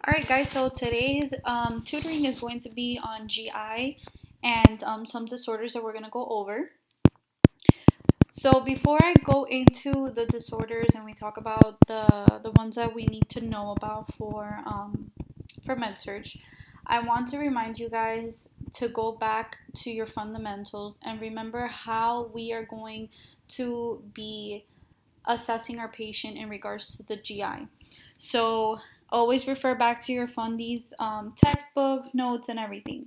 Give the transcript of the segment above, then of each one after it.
Alright guys, so today's tutoring is going to be on GI and some disorders that we're going to go over. So before I go into the disorders and we talk about the ones that we need to know about for MedSearch, I want to remind you guys to go back to your fundamentals and remember how we are going to be assessing our patient in regards to the GI. So always refer back to your fundies, textbooks, notes, and everything.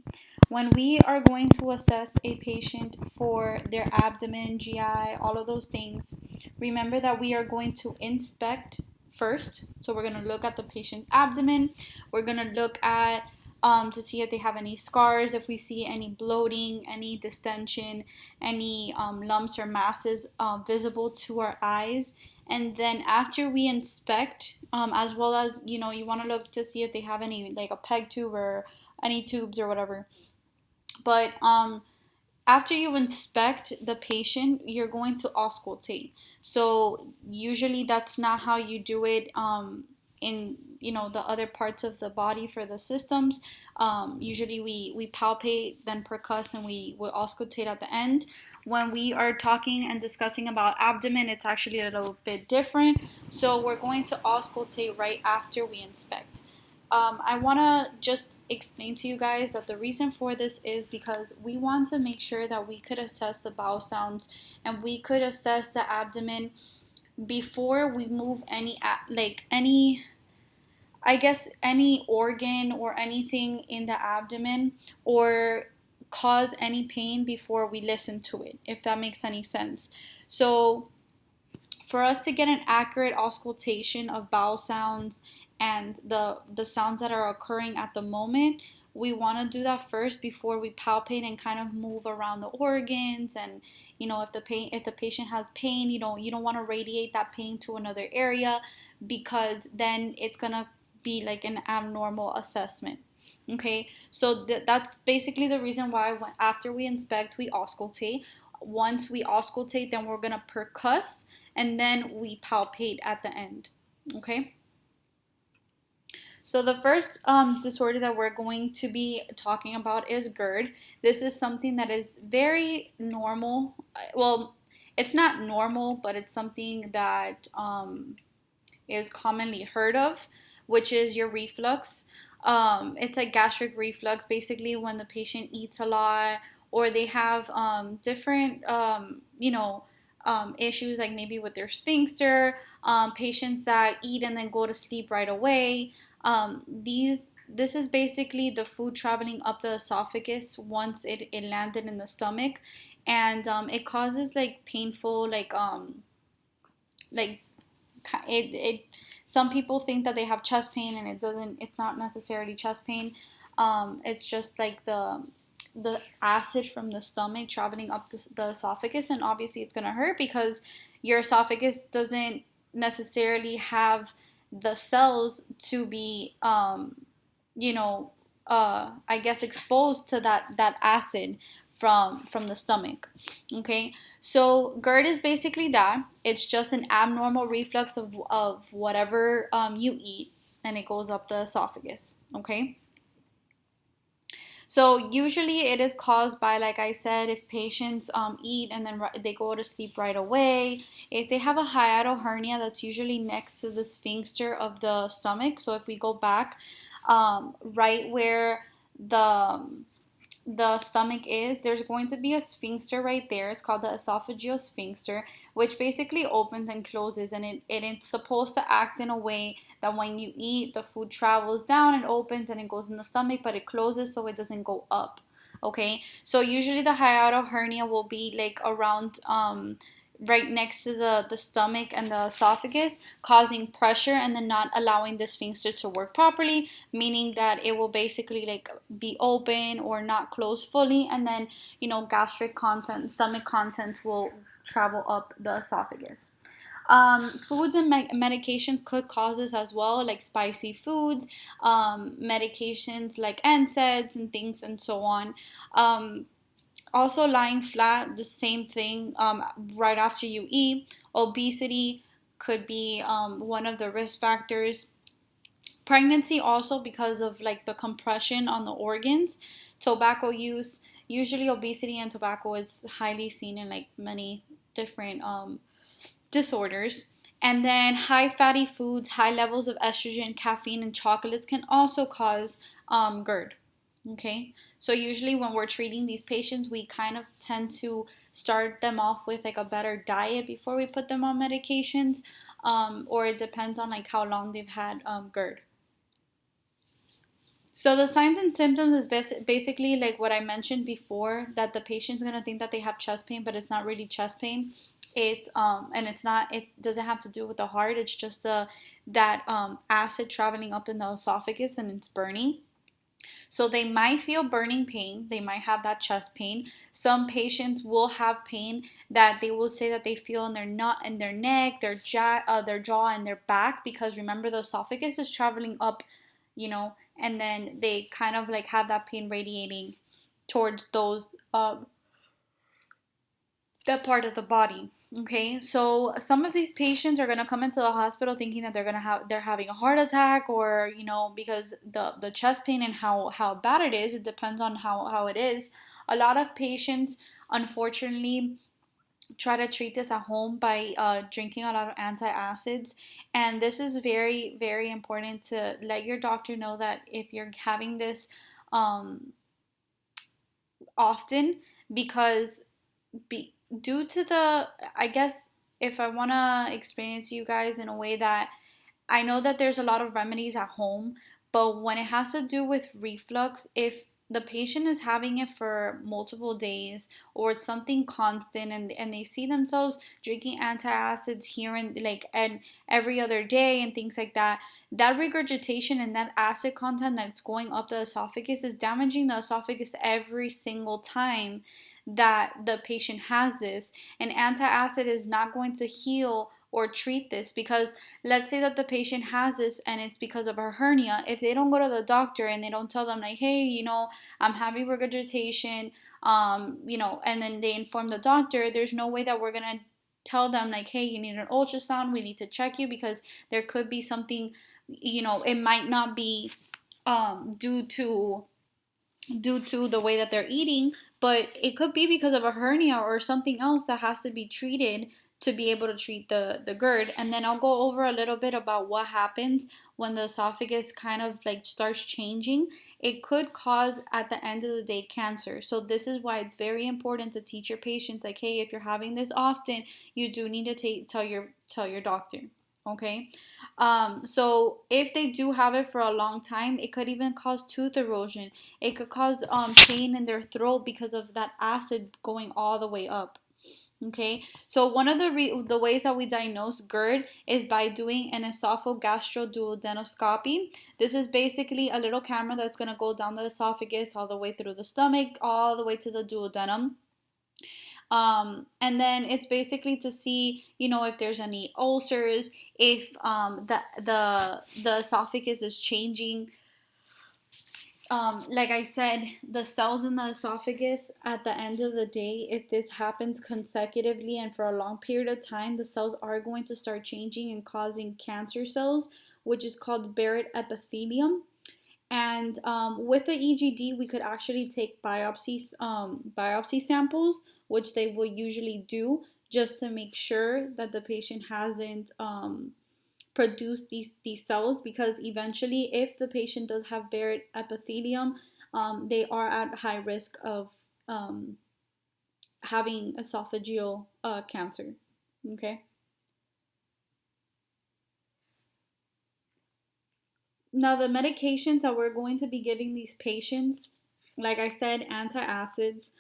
When we are going to assess a patient for their abdomen, GI, all of those things, remember that we are going to inspect first. So we're going to look at the patient's abdomen. We're going to look at to see if they have any scars, if we see any bloating, any distension, any lumps or masses visible to our eyes. And then after we inspect, as well as, you want to look to see if they have any, like a peg tube or any tubes or whatever. But after you inspect the patient, you're going to auscultate. So usually that's not how you do it in the other parts of the body for the systems. Usually we palpate, then percuss, and we will auscultate at the end. When we are talking and discussing about abdomen, it's actually a little bit different. So we're going to auscultate right after we inspect. I want to just explain to you guys that the reason for this is because we want to make sure that we could assess the bowel sounds and we could assess the abdomen before we move any organ or anything in the abdomen, or cause any pain before we listen to it, if that makes any sense. So for us to get an accurate auscultation of bowel sounds and the sounds that are occurring at the moment, we want to do that first before we palpate and kind of move around the organs. And if the patient has pain, you don't want to radiate that pain to another area, because then it's gonna be like an abnormal assessment. Okay, so that's basically the reason why after we inspect, we auscultate. Once we auscultate, then we're gonna percuss, and then we palpate at the end. Okay. So the first disorder that we're going to be talking about is GERD. This is something that is very normal. Well, it's not normal, but it's something that is commonly heard of, which is your reflux. It's like gastric reflux, basically when the patient eats a lot, or they have different, issues, like maybe with their sphincter, patients that eat and then go to sleep right away. This is basically the food traveling up the esophagus once it landed in the stomach, and it causes like painful, it some people think that they have chest pain, and it's not necessarily chest pain. It's just like the acid from the stomach traveling up the esophagus, and obviously it's gonna hurt because your esophagus doesn't necessarily have the cells to be exposed to that acid from the stomach. Okay, so GERD is basically that. It's just an abnormal reflux of whatever you eat, and it goes up the esophagus. Okay, so usually it is caused by, like I said, if patients eat and then they go to sleep right away. If they have a hiatal hernia, that's usually next to the sphincter of the stomach. So if we go back, right where the stomach is, there's going to be a sphincter right there. It's called the esophageal sphincter, which basically opens and closes, and it's supposed to act in a way that when you eat, the food travels down and opens and it goes in the stomach, but it closes so it doesn't go up. Okay, so usually the hiatal hernia will be like around right next to the stomach and the esophagus, causing pressure and then not allowing the sphincter to work properly, meaning that it will basically like be open or not close fully, and then gastric content, stomach content will travel up the esophagus. Foods and medications could cause this as well, like spicy foods, medications like NSAIDs and things and so on. Also, lying flat, the same thing, right after you eat. Obesity could be one of the risk factors. Pregnancy also, because of like the compression on the organs. Tobacco use, usually obesity and tobacco is highly seen in like many different disorders. And then high fatty foods, high levels of estrogen, caffeine, and chocolates can also cause GERD. Okay, so usually when we're treating these patients, we kind of tend to start them off with like a better diet before we put them on medications, or it depends on like how long they've had GERD. So the signs and symptoms is basically like what I mentioned before, that the patient's gonna think that they have chest pain, but it's not really chest pain. It's and it's not. It doesn't have to do with the heart. It's just that acid traveling up in the esophagus and it's burning. So they might feel burning pain. They might have that chest pain. Some patients will have pain that they will say that they feel in their nut, in their neck, their jaw, and their back, because remember the esophagus is traveling up, and then they kind of like have that pain radiating towards those that part of the body. Okay, so some of these patients are gonna come into the hospital thinking that they're having a heart attack, or because the chest pain and how bad it is. It depends on how it is. A lot of patients, unfortunately, try to treat this at home by drinking a lot of antacids, and this is very, very important to let your doctor know that if you're having this often, because due to I guess, if I want to explain it to you guys in a way that I know that there's a lot of remedies at home, but when it has to do with reflux, if the patient is having it for multiple days, or it's something constant, and they see themselves drinking antacids here and like and every other day and things like that, that regurgitation and that acid content that's going up the esophagus is damaging the esophagus every single time that the patient has this. And antacid is not going to heal or treat this, because let's say that the patient has this and it's because of a hernia. If they don't go to the doctor and they don't tell them like, hey, I'm having regurgitation, and then they inform the doctor, there's no way that we're gonna tell them like, hey, you need an ultrasound, we need to check you, because there could be something, it might not be due to the way that they're eating, but it could be because of a hernia or something else that has to be treated to be able to treat the GERD. And then I'll go over a little bit about what happens when the esophagus kind of like starts changing. It could cause, at the end of the day, cancer. So this is why it's very important to teach your patients like, hey, if you're having this often, you do need to tell your doctor. Okay, so if they do have it for a long time, it could even cause tooth erosion. It could cause pain in their throat because of that acid going all the way up. Okay, so one of the ways that we diagnose GERD is by doing an esophagogastroduodenoscopy. This is basically a little camera that's going to go down the esophagus, all the way through the stomach, all the way to the duodenum. And then it's basically to see, if there's any ulcers, if the esophagus is changing. Like I said, the cells in the esophagus, at the end of the day, if this happens consecutively and for a long period of time, the cells are going to start changing and causing cancer cells, which is called Barrett epithelium. And with the EGD, we could actually take biopsy samples, which they will usually do, just to make sure that the patient hasn't produce these cells, because eventually, if the patient does have Barrett epithelium, they are at high risk of having esophageal cancer. Okay. Now, the medications that we're going to be giving these patients, like I said, antacids.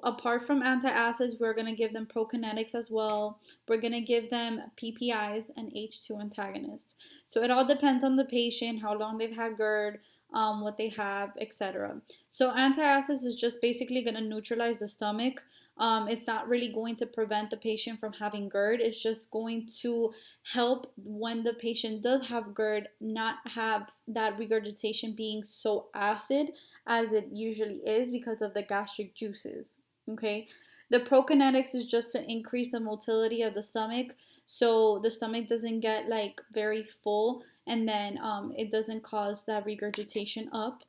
Apart from antacids, we're going to give them prokinetics as well. We're going to give them PPIs and H2 antagonists. So it all depends on the patient, how long they've had GERD, what they have, etc. So antacids is just basically going to neutralize the stomach. It's not really going to prevent the patient from having GERD. It's just going to help when the patient does have GERD not have that regurgitation being so acid as it usually is because of the gastric juices. Okay. The prokinetics is just to increase the motility of the stomach, so the stomach doesn't get like very full, and then it doesn't cause that regurgitation up.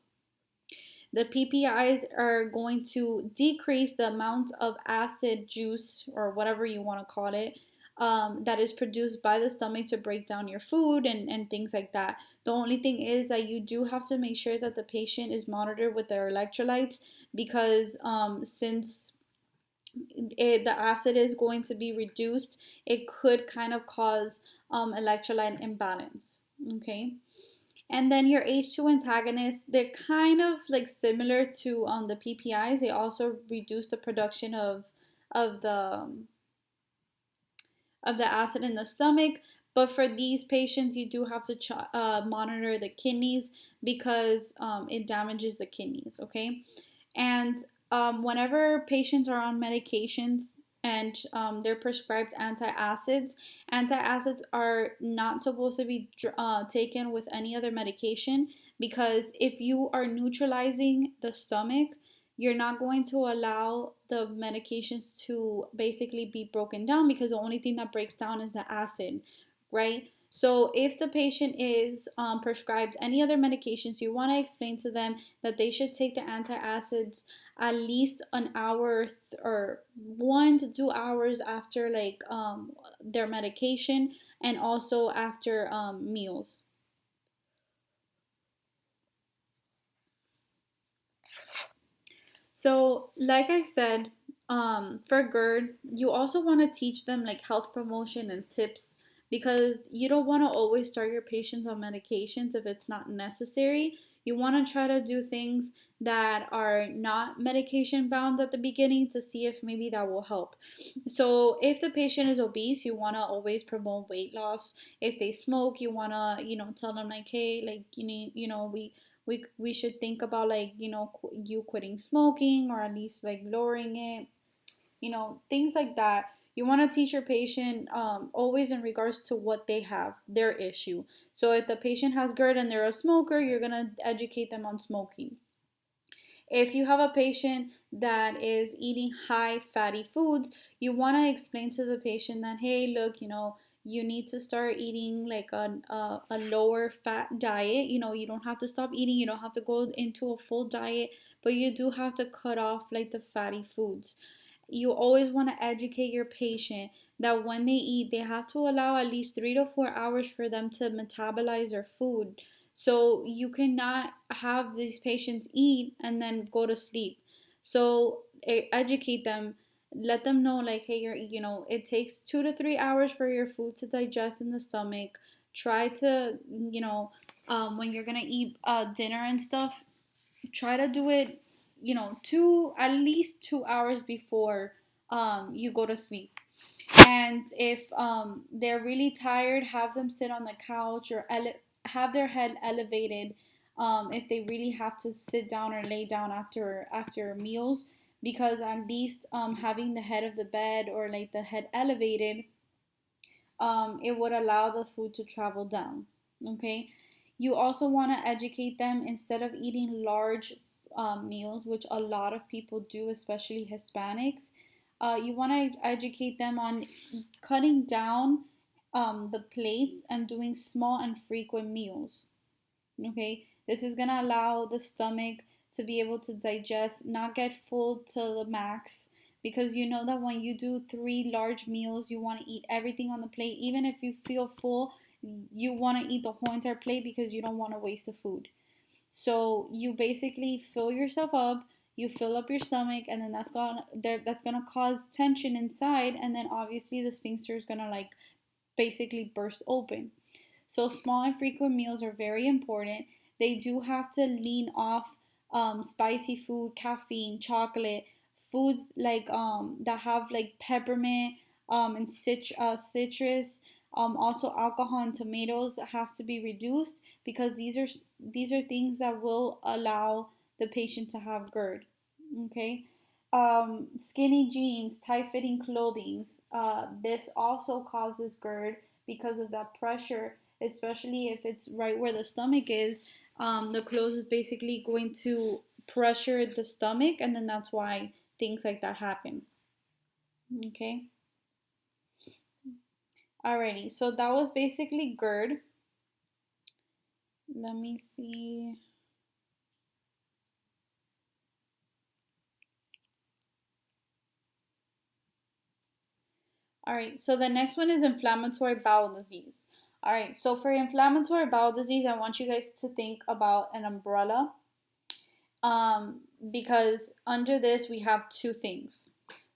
The PPIs are going to decrease the amount of acid juice, or whatever you want to call it, that is produced by the stomach to break down your food and things like that. The only thing is that you do have to make sure that the patient is monitored with their electrolytes, because since the acid is going to be reduced, it could kind of cause electrolyte imbalance. Okay. And then your H2 antagonists, they're kind of like similar to the PPIs. They also reduce the production of the of the acid in the stomach. But for these patients, you do have to monitor the kidneys, because it damages the kidneys. Okay, and whenever patients are on medications and they're prescribed antacids, antacids are not supposed to be taken with any other medication, because if you are neutralizing the stomach, you're not going to allow the medications to basically be broken down, because the only thing that breaks down is the acid, right? So if the patient is prescribed any other medications, you want to explain to them that they should take the antacids at least an hour or 1 to 2 hours after like their medication, and also after meals. So, like I said, for GERD, you also want to teach them like health promotion and tips, because you don't want to always start your patients on medications if it's not necessary. You want to try to do things that are not medication bound at the beginning to see if maybe that will help. So, if the patient is obese, you want to always promote weight loss. If they smoke, you want to, tell them like, hey, like, we should think about like you quitting smoking, or at least like lowering it, things like that. You want to teach your patient always in regards to what they have, their issue. So if the patient has GERD and they're a smoker, you're going to educate them on smoking. If you have a patient that is eating high fatty foods, you want to explain to the patient that, hey, look, you need to start eating like a lower fat diet. You don't have to stop eating, you don't have to go into a full diet, but you do have to cut off like the fatty foods. You always want to educate your patient that when they eat, they have to allow at least 3 to 4 hours for them to metabolize their food. So you cannot have these patients eat and then go to sleep. So educate them, let them know like, hey, it takes 2 to 3 hours for your food to digest in the stomach. Try to, when you're gonna eat dinner and stuff, try to do it, at least 2 hours before you go to sleep. And if they're really tired, have them sit on the couch, or have their head elevated if they really have to sit down or lay down after meals, because at least having the head of the bed or like the head elevated, it would allow the food to travel down. Okay. You also want to educate them, instead of eating large meals, which a lot of people do, especially Hispanics. You want to educate them on cutting down the plates and doing small and frequent meals. Okay, this is gonna allow the stomach to be able to digest, not get full to the max, because you know that when you do 3 large meals, you want to eat everything on the plate. Even if you feel full, you want to eat the whole entire plate, because you don't want to waste the food. So you basically fill yourself up, you fill up your stomach, and then that's gonna cause tension inside, and then obviously the sphincter is gonna like basically burst open. So small and frequent meals are very important. They do have to lean off spicy food, caffeine, chocolate, foods like that have like peppermint and citrus. Also, alcohol and tomatoes have to be reduced, because these are things that will allow the patient to have GERD. Okay. Skinny jeans, tight-fitting clothing. This also causes GERD, because of that pressure, especially if it's right where the stomach is. The clothes is basically going to pressure the stomach, and then that's why things like that happen. Okay. Alrighty, so that was basically GERD. Let me see. All right, so the next one is inflammatory bowel disease. All right, so for inflammatory bowel disease, I want you guys to think about an umbrella, because under this we have two things.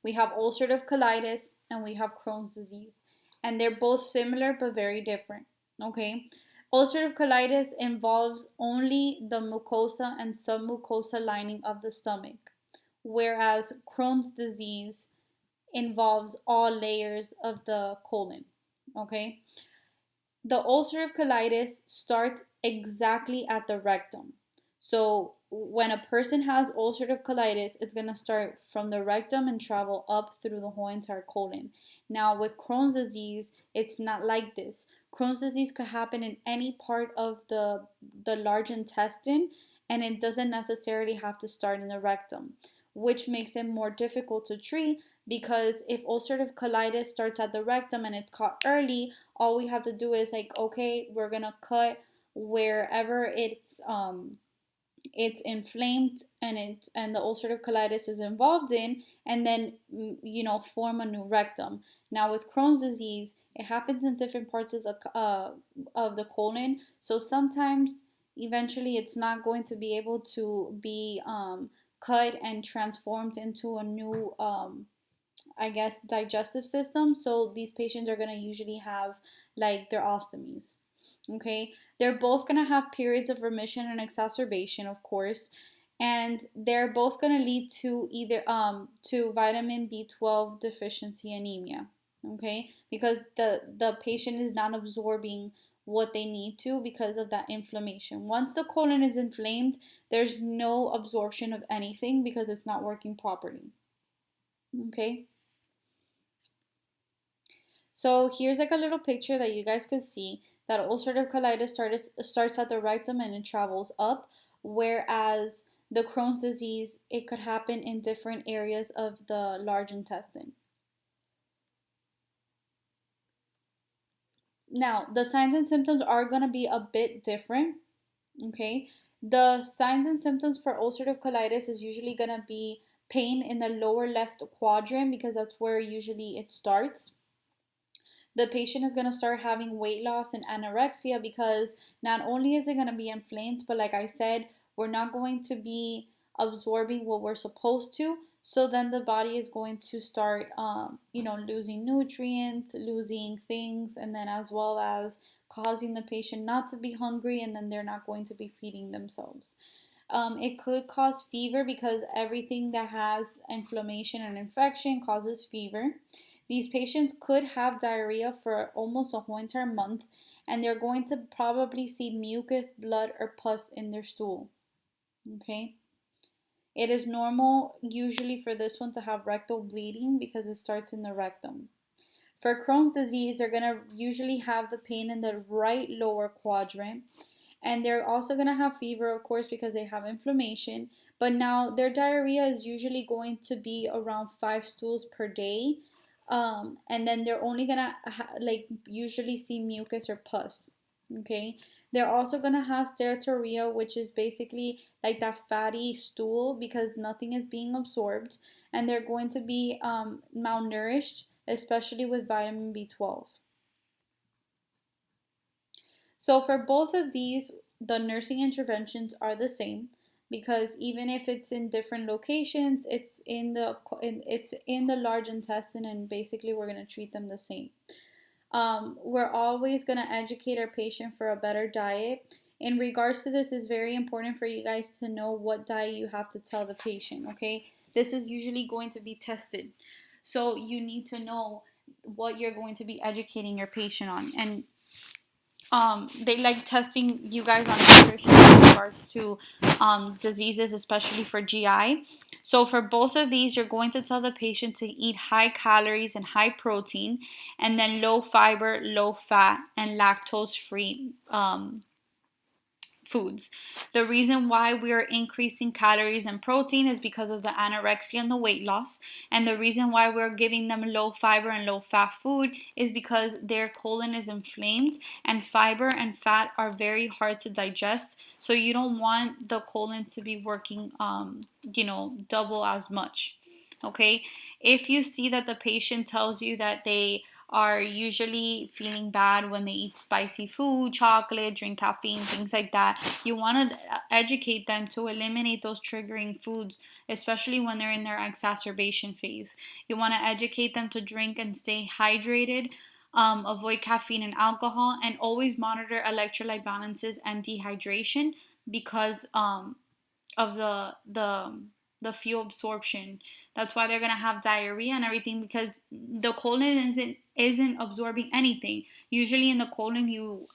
We have ulcerative colitis and we have Crohn's disease, and they're both similar but very different. Okay, ulcerative colitis involves only the mucosa and submucosa lining of the stomach, whereas Crohn's disease involves all layers of the colon. Okay, the ulcerative colitis starts exactly at the rectum. So when a person has ulcerative colitis, it's going to start from the rectum and travel up through the whole entire colon. Now with Crohn's disease, it's not like this. Crohn's disease could happen in any part of the large intestine, and it doesn't necessarily have to start in the rectum, which makes it more difficult to treat, because if ulcerative colitis starts at the rectum and it's caught early, all we have to do is like, okay, we're gonna cut wherever it's inflamed and the ulcerative colitis is involved in, and then form a new rectum. Now with Crohn's disease, it happens in different parts of the colon, so sometimes eventually it's not going to be able to be cut and transformed into a new I guess digestive system. So these patients are going to usually have like their ostomies. Okay, they're both going to have periods of remission and exacerbation, of course, and they're both going to lead to either to vitamin B12 deficiency anemia. Okay, because the patient is not absorbing what they need to because of that inflammation. Once the colon is inflamed, there's no absorption of anything because it's not working properly. Okay. So here's like a little picture that you guys can see that ulcerative colitis starts at the rectum and it travels up, whereas the Crohn's disease, it could happen in different areas of the large intestine. Now, the signs and symptoms are going to be a bit different, okay? The signs and symptoms for ulcerative colitis is usually going to be pain in the lower left quadrant because that's where usually it starts. The patient is going to start having weight loss and anorexia because not only is it going to be inflamed, but like I said, we're not going to be absorbing what we're supposed to. So then the body is going to start, losing nutrients, losing things, and then as well as causing the patient not to be hungry, and then they're not going to be feeding themselves. It could cause fever because everything that has inflammation and infection causes fever. These patients could have diarrhea for almost a whole entire month, and they're going to probably see mucus, blood, or pus in their stool. Okay? It is normal usually for this one to have rectal bleeding because it starts in the rectum. For Crohn's disease, they're going to usually have the pain in the right lower quadrant. And they're also going to have fever, of course, because they have inflammation. But now their diarrhea is usually going to be around 5 stools per day. And then they're only going to usually see mucus or pus. Okay. They're also going to have steatorrhea, which is basically like that fatty stool because nothing is being absorbed. And they're going to be malnourished, especially with vitamin B12. So for both of these, the nursing interventions are the same because even if it's in different locations, it's in the large intestine, and basically we're going to treat them the same. We're always going to educate our patient for a better diet. In regards to this, it's very important for you guys to know what diet you have to tell the patient, okay? This is usually going to be tested. So you need to know what you're going to be educating your patient on. And they like testing you guys on nutrition in regards to diseases, especially for GI. So for both of these, you're going to tell the patient to eat high calories and high protein, and then low fiber, low fat, and lactose-free foods. The reason why we are increasing calories and protein is because of the anorexia and the weight loss. And the reason why we're giving them low fiber and low fat food is because their colon is inflamed, and fiber and fat are very hard to digest. So you don't want the colon to be working, double as much. Okay, if you see that the patient tells you that they are usually feeling bad when they eat spicy food, chocolate, drink caffeine, things like that, you want to educate them to eliminate those triggering foods, especially when they're in their exacerbation phase. You want to educate them to drink and stay hydrated, avoid caffeine and alcohol, and always monitor electrolyte balances and dehydration because of the fuel absorption. That's why they're gonna have diarrhea and everything, because the colon isn't absorbing anything. Usually in the colon you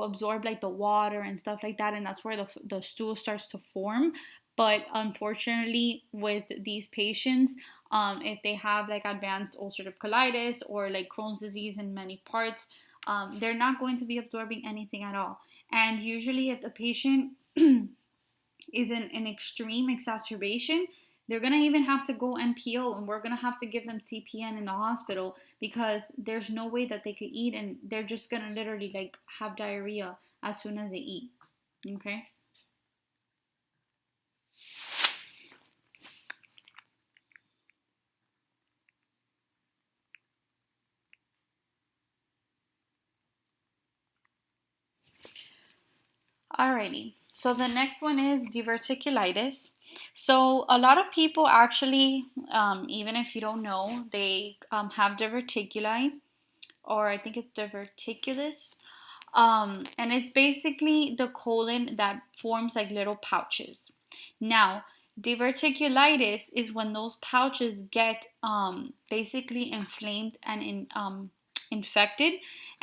absorb like the water and stuff like that, and that's where the stool starts to form. But unfortunately, with these patients, if they have like advanced ulcerative colitis or like Crohn's disease in many parts, they're not going to be absorbing anything at all. And usually, if the patient is in an extreme exacerbation, they're going to even have to go NPO, and we're going to have to give them TPN in the hospital because there's no way that they could eat, and they're just going to literally like have diarrhea as soon as they eat. Okay? Alrighty, so the next one is diverticulitis. So a lot of people actually, even if you don't know, they have diverticuli, or I think it's diverticulus. And it's basically the colon that forms like little pouches. Now, diverticulitis is when those pouches get basically inflamed and infected,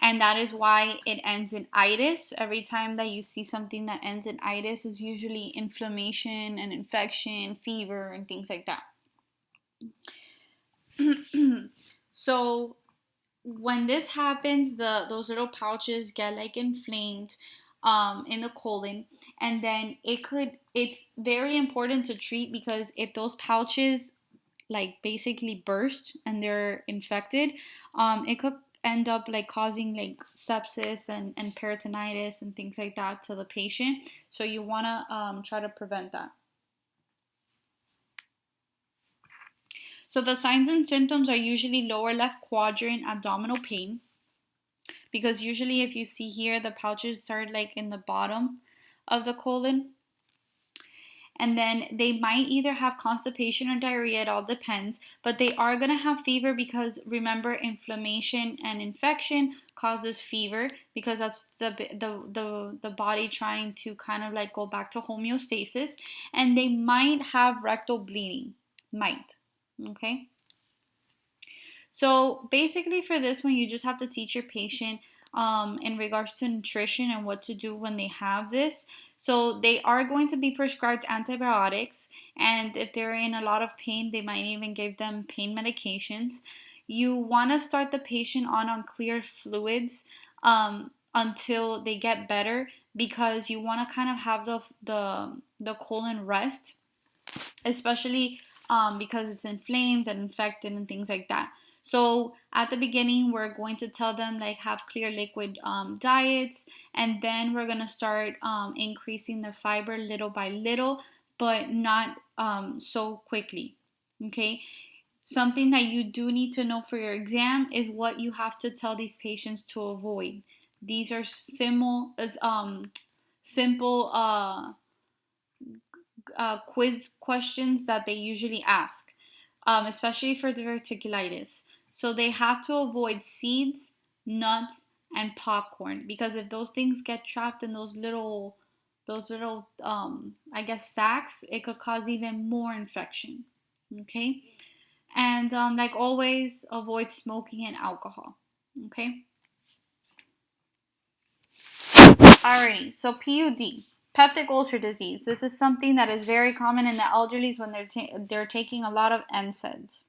and that is why it ends in itis. Every time that you see something that ends in itis is usually inflammation and infection, fever, and things like that. So when this happens, those little pouches get like inflamed in the colon, and then it's very important to treat, because if those pouches like basically burst and they're infected, it could end up like causing like sepsis and peritonitis and things like that to the patient. So you want to try to prevent that. So the signs and symptoms are usually lower left quadrant abdominal pain, because usually if you see here, the pouches start like in the bottom of the colon. And then they might either have constipation or diarrhea, it all depends, but they are going to have fever, because remember, inflammation and infection causes fever, because that's the body trying to kind of like go back to homeostasis. And they might have rectal bleeding, might. Okay, so basically for this one, you just have to teach your patient in regards to nutrition and what to do when they have this. So they are going to be prescribed antibiotics, and if they're in a lot of pain, they might even give them pain medications. You want to start the patient on unclear fluids until they get better, because you want to kind of have the colon rest, especially because it's inflamed and infected and things like that. So at the beginning, we're going to tell them like have clear liquid diets, and then we're going to start increasing the fiber little by little, but not so quickly. Okay. Something that you do need to know for your exam is what you have to tell these patients to avoid. These are simple quiz questions that they usually ask, especially for diverticulitis. So they have to avoid seeds, nuts, and popcorn, because if those things get trapped in those little I guess sacs, it could cause even more infection. Okay, and like always, avoid smoking and alcohol. Okay. Alrighty, so PUD, peptic ulcer disease. This is something that is very common in the elderly when they're taking a lot of NSAIDs.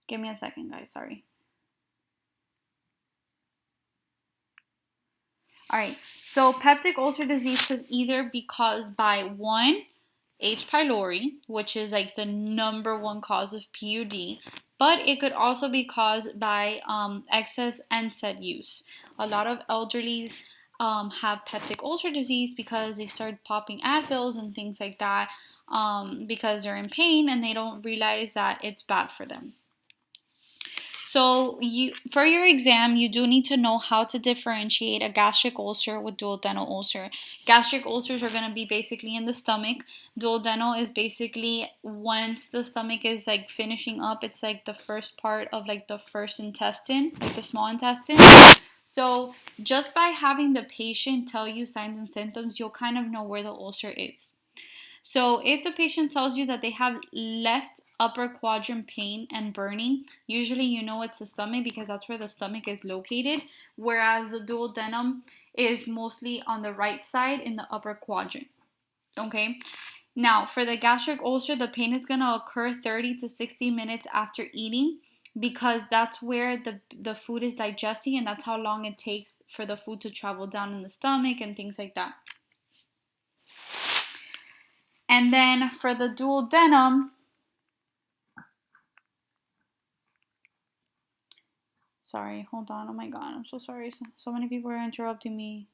Give me a second, guys. Sorry. All right. So peptic ulcer disease is either be caused by one, H. pylori, which is like the number one cause of PUD, but it could also be caused by excess NSAID use. A lot of elderlies have peptic ulcer disease because they start popping Advils and things like that because they're in pain and they don't realize that it's bad for them. So for your exam, you do need to know how to differentiate a gastric ulcer with duodenal ulcer. Gastric ulcers are going to be basically in the stomach. Duodenal is basically once the stomach is like finishing up, it's like the first part of like the first intestine, like the small intestine. So just by having the patient tell you signs and symptoms, you'll kind of know where the ulcer is. So if the patient tells you that they have left upper quadrant pain and burning, usually you know it's the stomach because that's where the stomach is located, whereas the duodenum is mostly on the right side in the upper quadrant. Okay? Now, for the gastric ulcer, the pain is going to occur 30 to 60 minutes after eating because that's where the food is digesting and that's how long it takes for the food to travel down in the stomach and things like that. And then for the duodenum, sorry, hold on. Oh my God, I'm so sorry. So many people are interrupting me.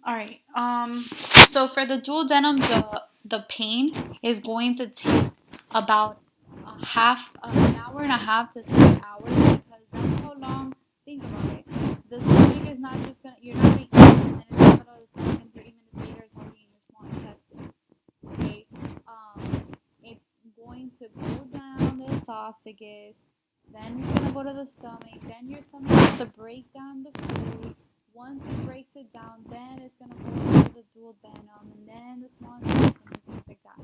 All right. So for the duodenum, the pain is going to take about an hour and a half to 3 hours because that's how long. Think about it. The stomach is not just gonna. You're not gonna eat and then it's gonna go to the stomach and 30 minutes later it's already in your small intestine. Okay. It's going to go down the esophagus. Then it's gonna go to the stomach. Then your stomach has to break down the food. Once it breaks it down, then it's going to go to the duodenum and then the small intestine and things like that.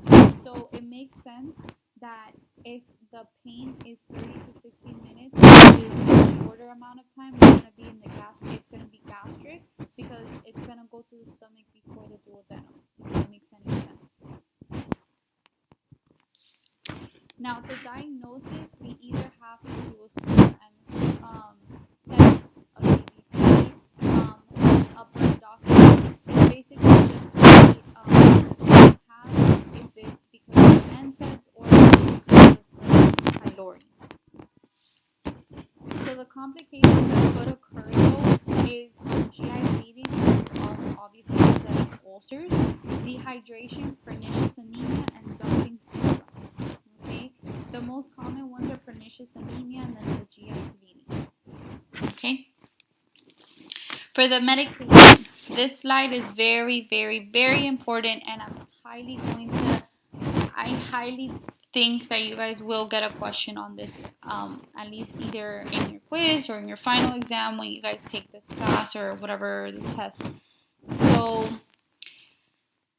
So it makes sense that if the pain is 30 to 60 minutes, which is a shorter amount of time, it's going to be in the gastric. It's going to be gastric because it's going to go to the stomach before the duodenum. If that makes any sense. Now, for diagnosis, we either have to do a stool and test, a CBC, upper endoscopy. It's basically just to see if it's because of NSAIDs or because of H. pylori. So the complications that could occur though is GI bleeding, also obviously anesthetic ulcers, dehydration, pernicious anemia, and dumping syndrome. Okay, the most common ones are pernicious anemia and then the GI bleeding. Okay. For the medications, this slide is very, very, very important, and I highly think that you guys will get a question on this, at least either in your quiz or in your final exam when you guys take this class or whatever, this test. So,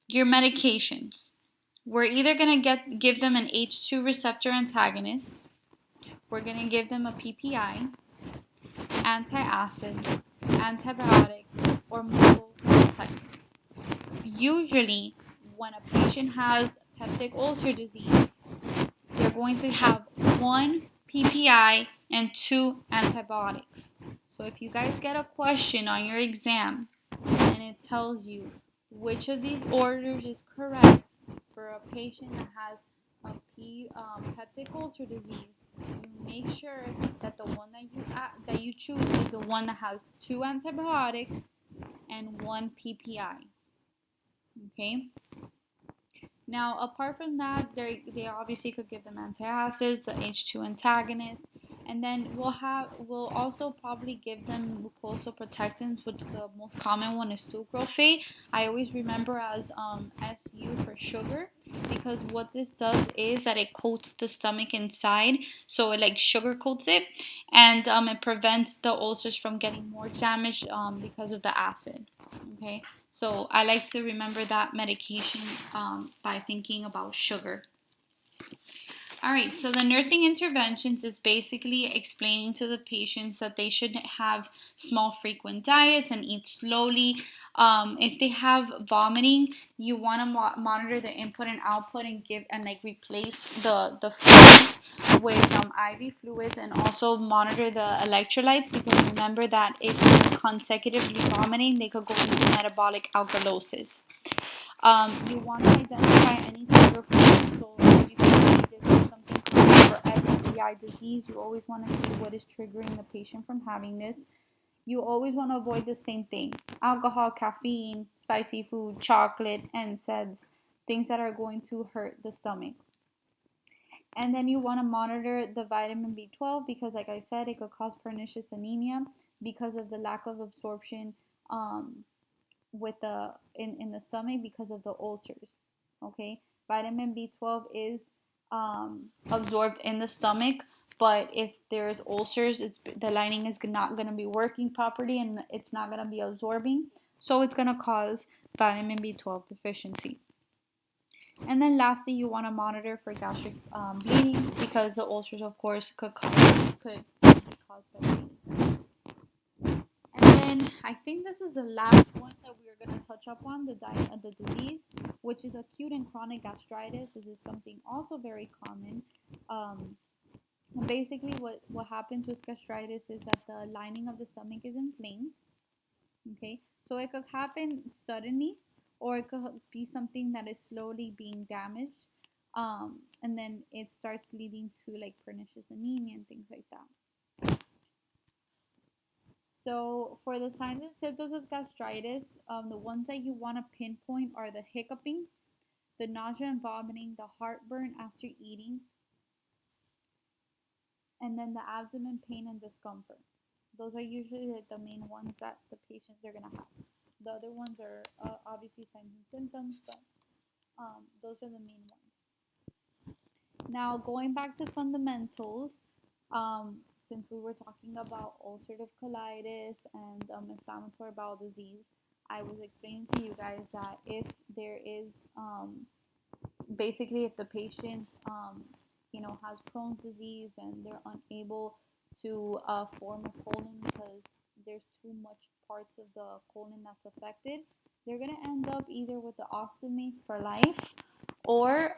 your medications. We're either going to give them an H2 receptor antagonist, we're going to give them a PPI, antacids, antibiotics, or multiple protectants. Usually, when a patient has peptic ulcer disease, they're going to have one PPI and 2 antibiotics. So if you guys get a question on your exam and it tells you which of these orders is correct for a patient that has a peptic ulcer disease, you make sure that the one that you choose is the one that has 2 antibiotics and 1 PPI. Okay. Now, apart from that, they obviously could give them antacids, the H2 antagonist, and then we'll also probably give them mucosal protectants, which the most common one is sucralfate. I always remember as SU for sugar, because what this does is that it coats the stomach inside, so it like sugar coats it, and it prevents the ulcers from getting more damaged because of the acid. Okay. So I like to remember that medication by thinking about sugar. All right, so the nursing interventions is basically explaining to the patients that they should have small frequent diets and eat slowly. If they have vomiting, you want to monitor the input and output and give and like replace the fluids with IV fluids, and also monitor the electrolytes, because remember that if they're consecutively vomiting, they could go into metabolic alkalosis. You want to identify any trigger points. So if you can see this is something common for every GI disease, you always want to see what is triggering the patient from having this. You always want to avoid the same thing: alcohol, caffeine, spicy food, chocolate, NSAIDs, things that are going to hurt the stomach. And then you want to monitor the vitamin B12, because like I said, it could cause pernicious anemia because of the lack of absorption with the in the stomach because of the ulcers. Okay, vitamin B12 is absorbed in the stomach, but if there's ulcers, the lining is not going to be working properly and it's not going to be absorbing, so it's going to cause vitamin B12 deficiency. And then lastly, you want to monitor for gastric bleeding, because the ulcers, of course, could be caused by bleeding. And then I think this is the last one that we are going to touch up on, the disease, which is acute and chronic gastritis. This is something also very common. Basically, what happens with gastritis is that the lining of the stomach is inflamed. Okay, so it could happen suddenly, or it could be something that is slowly being damaged, and then it starts leading to like pernicious anemia and things like that. So for the signs and symptoms of gastritis, the ones that you want to pinpoint are the hiccuping, the nausea and vomiting, the heartburn after eating, and then the abdomen pain and discomfort. Those are usually the main ones that the patients are going to have. The other ones are obviously signs and symptoms, but those are the main ones. Now, going back to fundamentals, since we were talking about ulcerative colitis and inflammatory bowel disease, I was explaining to you guys that if there is, basically, if the patient, has Crohn's disease and they're unable to form a colon because there's too much parts of the colon that's affected, they're going to end up either with the ostomy for life, or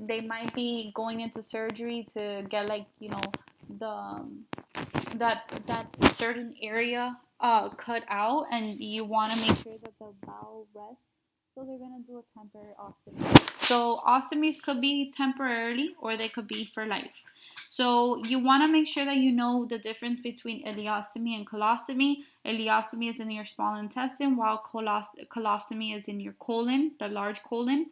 they might be going into surgery to get the that certain area cut out, and you want to make sure that the bowel rests. So they're gonna do a temporary ostomy. So ostomies could be temporarily, or they could be for life. So you want to make sure that you know the difference between ileostomy and colostomy. Ileostomy is in your small intestine, while colostomy is in your colon, the large colon.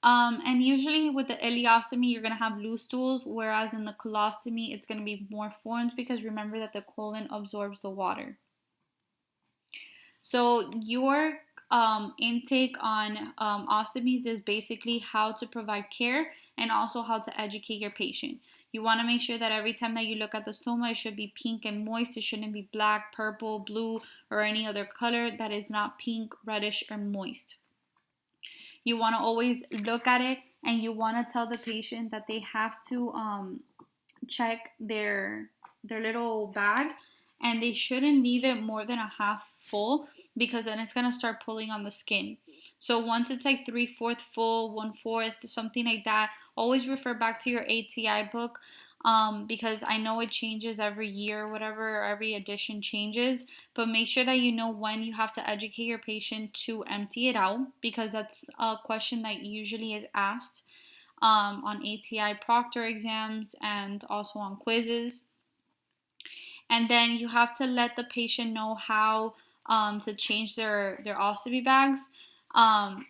And usually with the ileostomy, you're going to have loose stools, whereas in the colostomy, it's going to be more formed, because remember that the colon absorbs the water. So your intake on ostomies is basically how to provide care and also how to educate your patient. You want to make sure that every time that you look at the stoma, it should be pink and moist. It shouldn't be black, purple, blue, or any other color that is not pink, reddish, or moist. You want to always look at it, and you want to tell the patient that they have to check their little bag, and they shouldn't leave it more than a half full, because then it's going to start pulling on the skin. So once it's like 3/4 full, 1/4, something like that, always refer back to your ATI book, because I know it changes every year or whatever, or every edition changes, but make sure that you know when you have to educate your patient to empty it out, because that's a question that usually is asked on ATI proctor exams and also on quizzes. And then you have to let the patient know how to change their ostomy bags.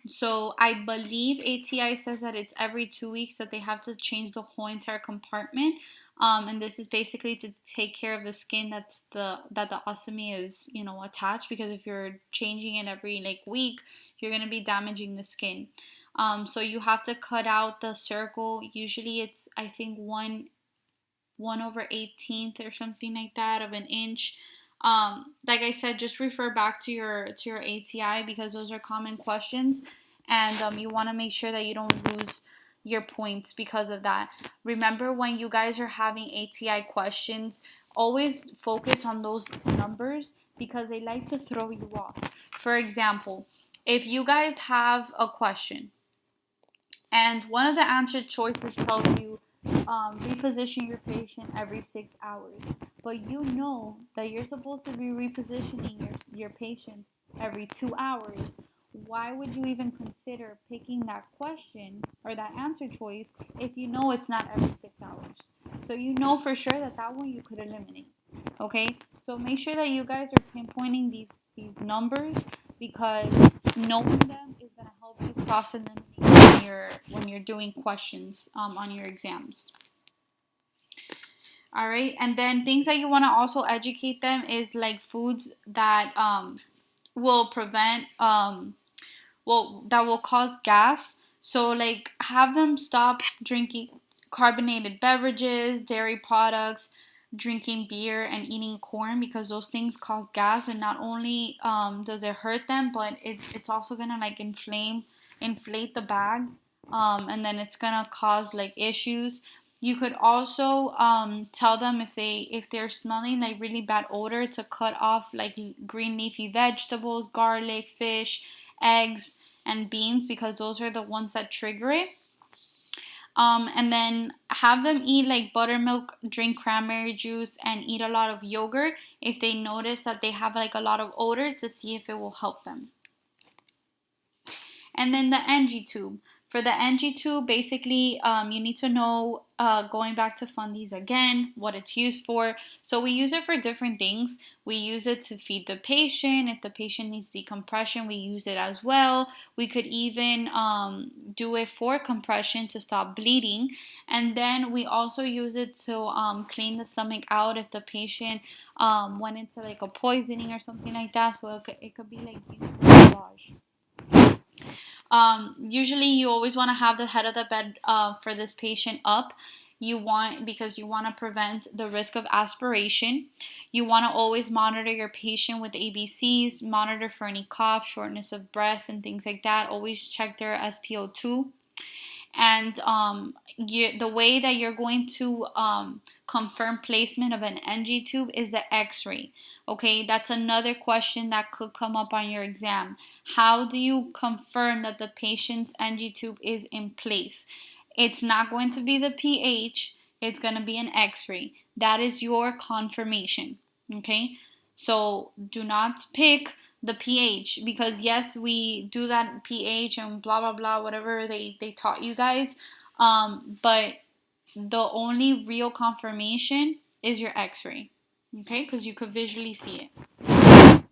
So I believe ATI says that it's every 2 weeks that they have to change the whole entire compartment. And this is basically to take care of the skin that the ostomy is, attached, because if you're changing it every week, you're going to be damaging the skin. So you have to cut out the circle. Usually it's, I think, 1/18 or something like that of an inch. Like I said, just refer back to your ATI, because those are common questions, and you want to make sure that you don't lose your points because of that. Remember, when you guys are having ATI questions, always focus on those numbers because they like to throw you off. For example, if you guys have a question and one of the answer choices tells you reposition your patient every 6 hours, but you know that you're supposed to be repositioning your patient every 2 hours, why would you even consider picking that question or that answer choice if you know it's not every 6 hours? So you know for sure that one you could eliminate. Okay, so make sure that you guys are pinpointing these numbers, because knowing them is going to help you cross eliminate when you're doing questions on your exams. All right, and then things that you want to also educate them is like foods that will prevent that will cause gas. So like have them stop drinking carbonated beverages, dairy products, drinking beer, and eating corn, because those things cause gas, and not only does it hurt them, but it's also gonna like inflate the bag, and then it's gonna cause like issues. You could also tell them if they're smelling like really bad odor to cut off like green leafy vegetables, garlic, fish, eggs, and beans, because those are the ones that trigger it. And then have them eat like buttermilk, drink cranberry juice, and eat a lot of yogurt if they notice that they have like a lot of odor, to see if it will help them. And then the NG tube. For the NG tube, basically, you need to know, going back to fundies again, what it's used for. So we use it for different things. We use it to feed the patient. If the patient needs decompression, we use it as well. We could even do it for compression to stop bleeding. And then we also use it to clean the stomach out if the patient went into like a poisoning or something like that. So it could be like lavage. Usually you always want to have the head of the bed for this patient up. Because you want to prevent the risk of aspiration. You want to always monitor your patient with ABCs, monitor for any cough, shortness of breath, and things like that. Always check their SpO2. And the way that you're going to confirm placement of an NG tube is the x-ray. Okay, that's another question that could come up on your exam. How do you confirm that the patient's NG tube is in place? It's not going to be the pH, it's going to be an x-ray. That is your confirmation. Okay, so do not pick the pH, because yes, we do that pH and blah blah blah, whatever they taught you guys, but the only real confirmation is your x-ray. Okay, because you could visually see it.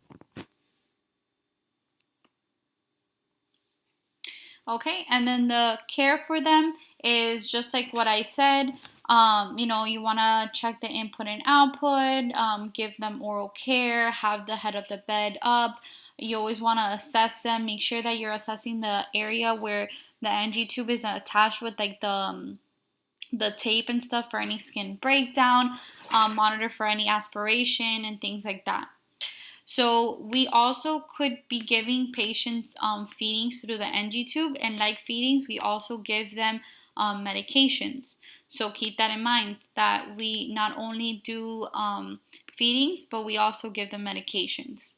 Okay, and then the care for them is just like what I said. You want to check the input and output, give them oral care, have the head of the bed up. You always want to assess them. Make sure that you're assessing the area where the NG tube is attached with like the tape and stuff for any skin breakdown. Monitor for any aspiration and things like that. So we also could be giving patients feedings through the NG tube, and like feedings, we also give them medications. So keep that in mind, that we not only do feedings, but we also give them medications.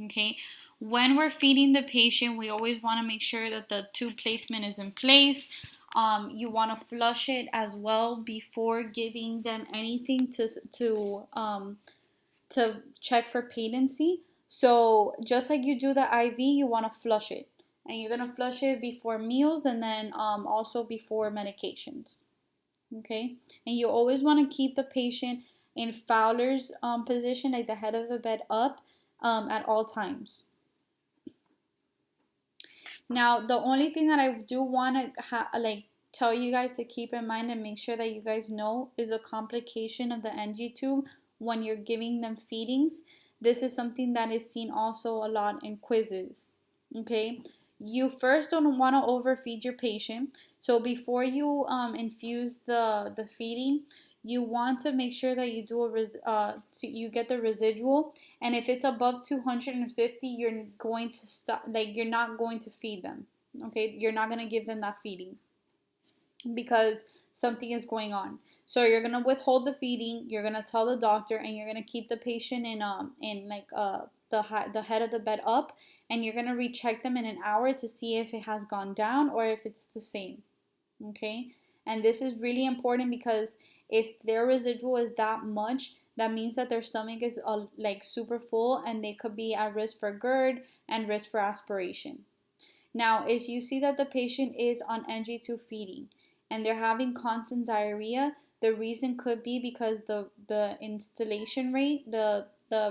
Okay, when we're feeding the patient, we always want to make sure that the tube placement is in place. You want to flush it as well before giving them anything to check for patency. So just like you do the IV, you want to flush it, and you're going to flush it before meals, and then also before medications. Okay, and you always want to keep the patient in Fowler's position, like the head of the bed up, at all times. Now, the only thing that I do want to tell you guys to keep in mind and make sure that you guys know is a complication of the NG tube when you're giving them feedings. This is something that is seen also a lot in quizzes. Okay, you first don't want to overfeed your patient. So before you infuse the feeding, you want to make sure that you do you get the residual, and if it's above 250, you're going to stop. Like, you're not going to feed them. Okay, you're not going to give them that feeding because something is going on. So you're gonna withhold the feeding. You're gonna tell the doctor, and you're gonna keep the patient in the head of the bed up, and you're gonna recheck them in an hour to see if it has gone down or if it's the same. Okay, and this is really important because if their residual is that much, that means that their stomach is like super full, and they could be at risk for GERD and risk for aspiration. Now, if you see that the patient is on NG2 feeding and they're having constant diarrhea, the reason could be because the installation rate, the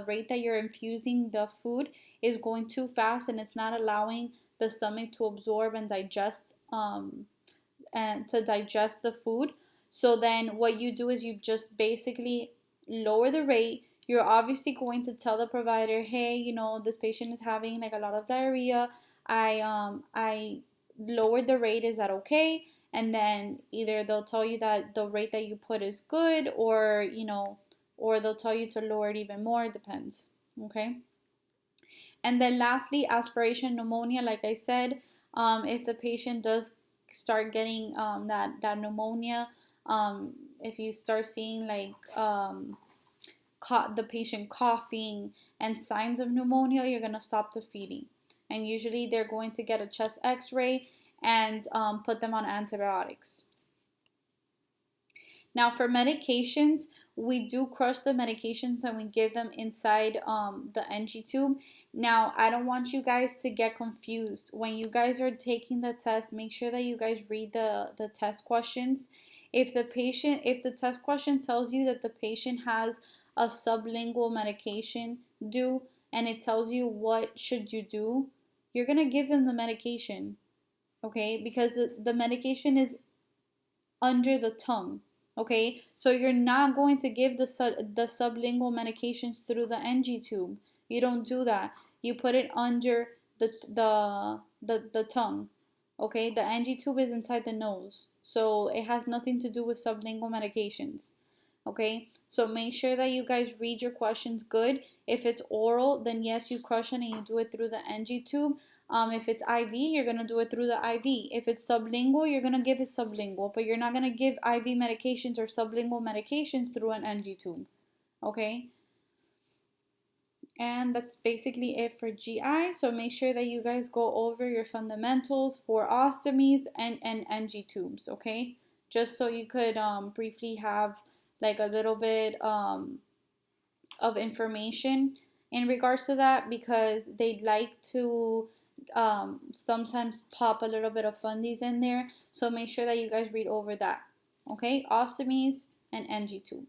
rate that you're infusing the food is going too fast, and it's not allowing the stomach to absorb and digest the food. So then what you do is you just basically lower the rate. You're obviously going to tell the provider, hey, this patient is having like a lot of diarrhea. I lowered the rate. Is that okay? And then either they'll tell you that the rate that you put is good, or they'll tell you to lower it even more. It depends. Okay. And then lastly, aspiration pneumonia. Like I said, if the patient does start getting that pneumonia, if you start seeing like the patient coughing and signs of pneumonia, you're going to stop the feeding. And usually they're going to get a chest x-ray and put them on antibiotics. Now for medications, we do crush the medications and we give them inside the NG tube. Now, I don't want you guys to get confused. When you guys are taking the test, make sure that you guys read the test questions. If the test question tells you that the patient has a sublingual medication due, and it tells you what should you do, you're going to give them the medication, okay? Because the medication is under the tongue, okay? So you're not going to give the sublingual medications through the NG tube. You don't do that. You put it under the tongue, okay? The NG tube is inside the nose, so it has nothing to do with sublingual medications, okay? So make sure that you guys read your questions good. If it's oral, then yes, you crush it and you do it through the NG tube. If it's IV, you're going to do it through the IV. If it's sublingual, you're going to give it sublingual, but you're not going to give IV medications or sublingual medications through an NG tube, okay? And that's basically it for GI. So make sure that you guys go over your fundamentals for ostomies and NG tubes, okay? Just so you could briefly have like a little bit of information in regards to that, because they'd like to sometimes pop a little bit of fundies in there. So make sure that you guys read over that, okay? Ostomies and NG tube.